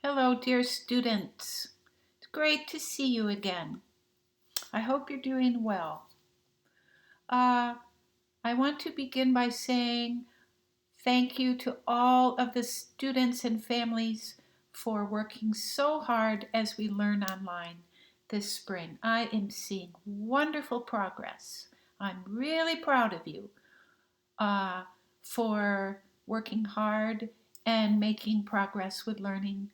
Hello, dear students. It's great to see you again. I hope you're doing well. Uh, I want to begin by saying thank you to all of the students and families for working so hard as we learn online this spring. I am seeing wonderful progress. I'm really proud of you uh, for working hard and making progress with learning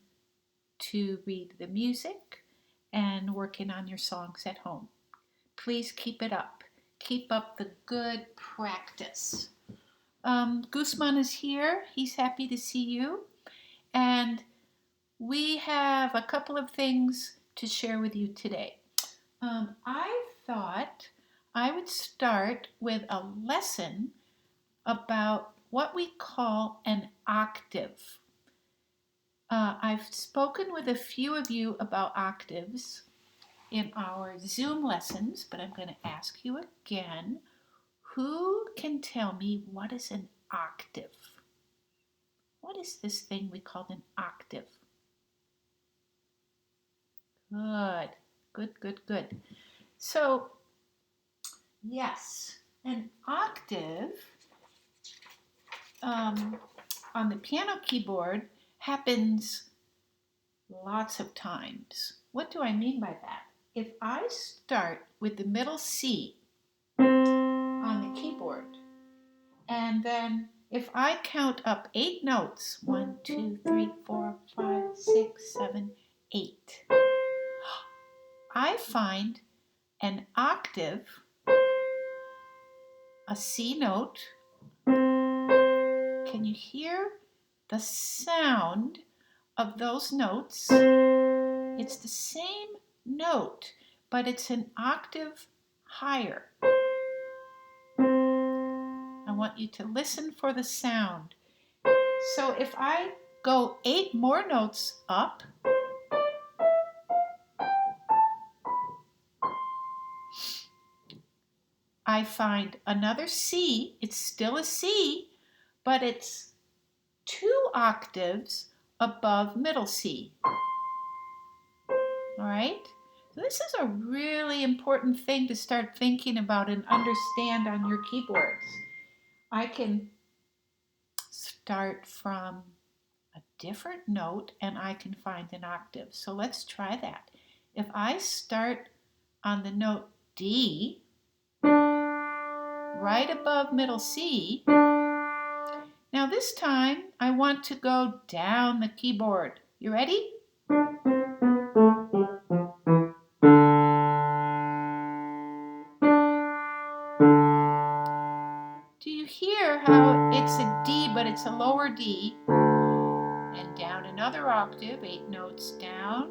to read the music and working on your songs at home. Please keep it up. Keep up the good practice. Guzman is here. He's happy to see you. And we have a couple of things to share with you today. I thought I would start with a lesson about what we call an octave. I've spoken with a few of you about octaves in our Zoom lessons, but I'm going to ask you again, who can tell me what is an octave? What is this thing we call an octave? Good, good, good, good. So, yes, an octave on the piano keyboard happens lots of times. What do I mean by that? If I start with the middle C on the keyboard, and then if I count up 8 notes, 1, 2, 3, 4, 5, 6, 7, 8, I find an octave, a C note. Can you hear the sound of those notes? It's the same note, but it's an octave higher. I want you to listen for the sound. So if I go 8 more notes up, I find another C. It's still a C, but it's 2 octaves above middle C. All right? So this is a really important thing to start thinking about and understand on your keyboards. I can start from a different note and I can find an octave. So let's try that. If I start on the note D, right above middle C, now this time I want to go down the keyboard. You ready? Do you hear how it's a D, but it's a lower D? And down another octave, 8 notes down.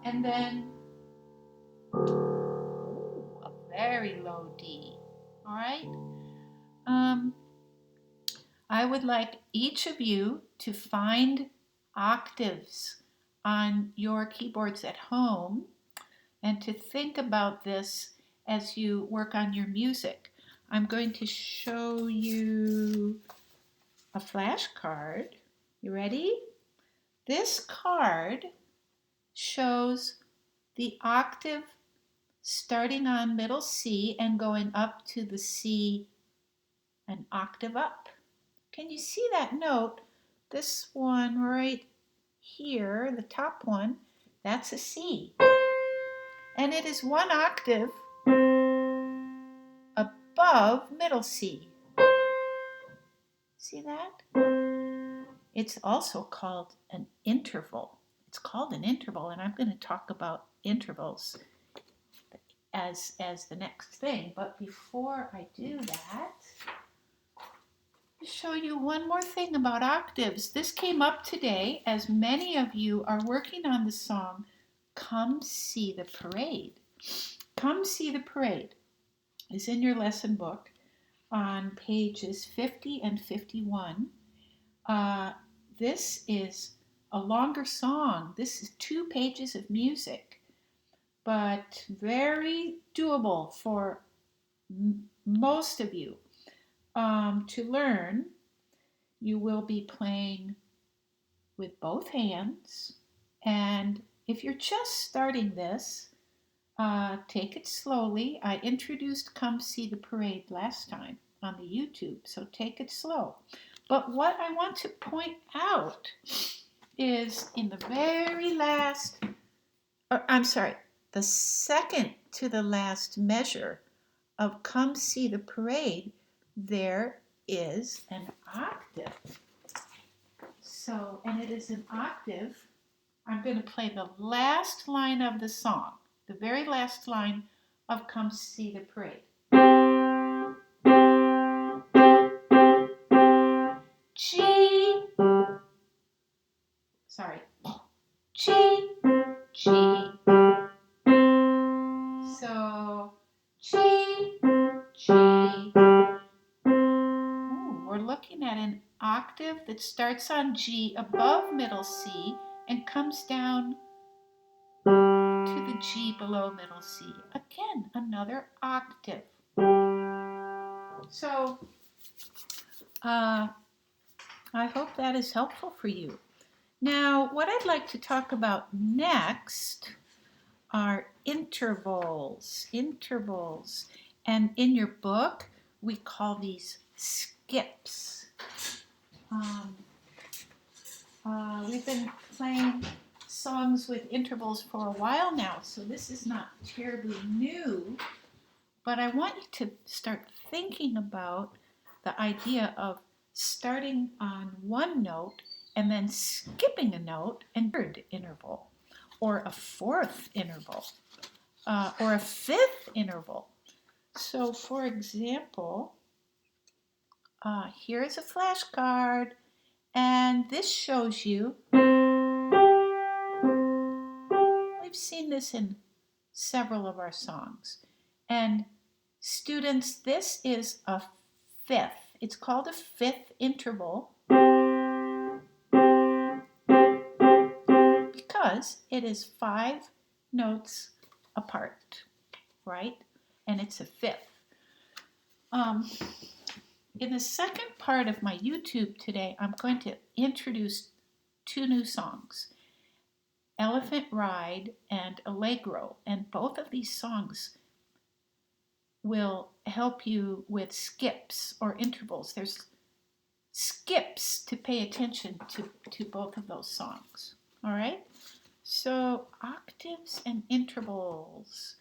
And then a very low D. All right? I would like each of you to find octaves on your keyboards at home and to think about this as you work on your music. I'm going to show you a flashcard. You ready? This card shows the octave starting on middle C and going up to the C an octave up. Can you see that note? This one right here, the top one, that's a C. And it is 1 octave above middle C. See that? It's also called an interval. It's called an interval, and I'm going to talk about intervals as the next thing. But before I do that, I'll show you one more thing about octaves. This came up today as many of you are working on the song Come See the Parade. Come See the Parade is in your lesson book on pages 50 and 51. This is a longer song. This is 2 pages of music, but very doable for most of you. To learn, you will be playing with both hands. And if you're just starting this, take it slowly. I introduced Come See the Parade last time on the YouTube, so take it slow. But what I want to point out is in the very last, I'm sorry, the second to the last measure of Come See the Parade, there is an octave. So, and it is an octave. I'm going to play the last line of the song, the very last line of Come See the Parade. G, sorry, G, G. So, G, G. Ooh, we're looking at an octave that starts on G above middle C and comes down to the G below middle C. Again, another octave. So, I hope that is helpful for you. Now, what I'd like to talk about next are intervals. Intervals. And in your book, we call these skips. We've been playing songs with intervals for a while now, so this is not terribly new, but I want you to start thinking about the idea of starting on one note and then skipping a note and third interval, or a fourth interval, or a fifth interval. So, for example, here's a flashcard, and this shows you. We've seen this in several of our songs. And students, this is a fifth. It's called a fifth interval because it is 5 notes apart, right? And it's a fifth. In the second part of my YouTube today, I'm going to introduce 2 new songs, Elephant Ride and Allegro. And both of these songs will help you with skips or intervals. There's skips to pay attention to both of those songs. All right? So, octaves and intervals.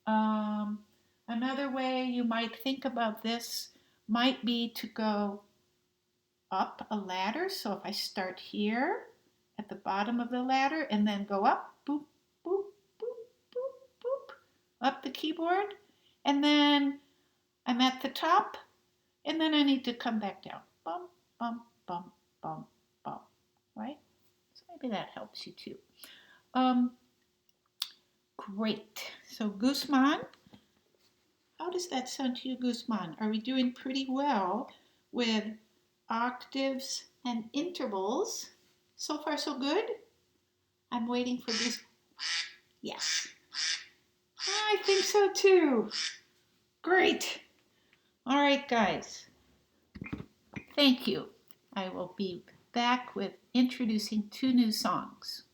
Another way you might think about this might be to go up a ladder. So if I start here at the bottom of the ladder and then go up, boop, boop, boop, boop, boop, up the keyboard, and then I'm at the top, and then I need to come back down. Bum, bum, bum, bum, bum, right? So maybe that helps you too. Great. So Guzman, how does that sound to you, Guzman? Are we doing pretty well with octaves and intervals? So far, so good? I'm waiting for this. Yes. I think so too. Great. All right, guys. Thank you. I will be back with introducing 2 new songs.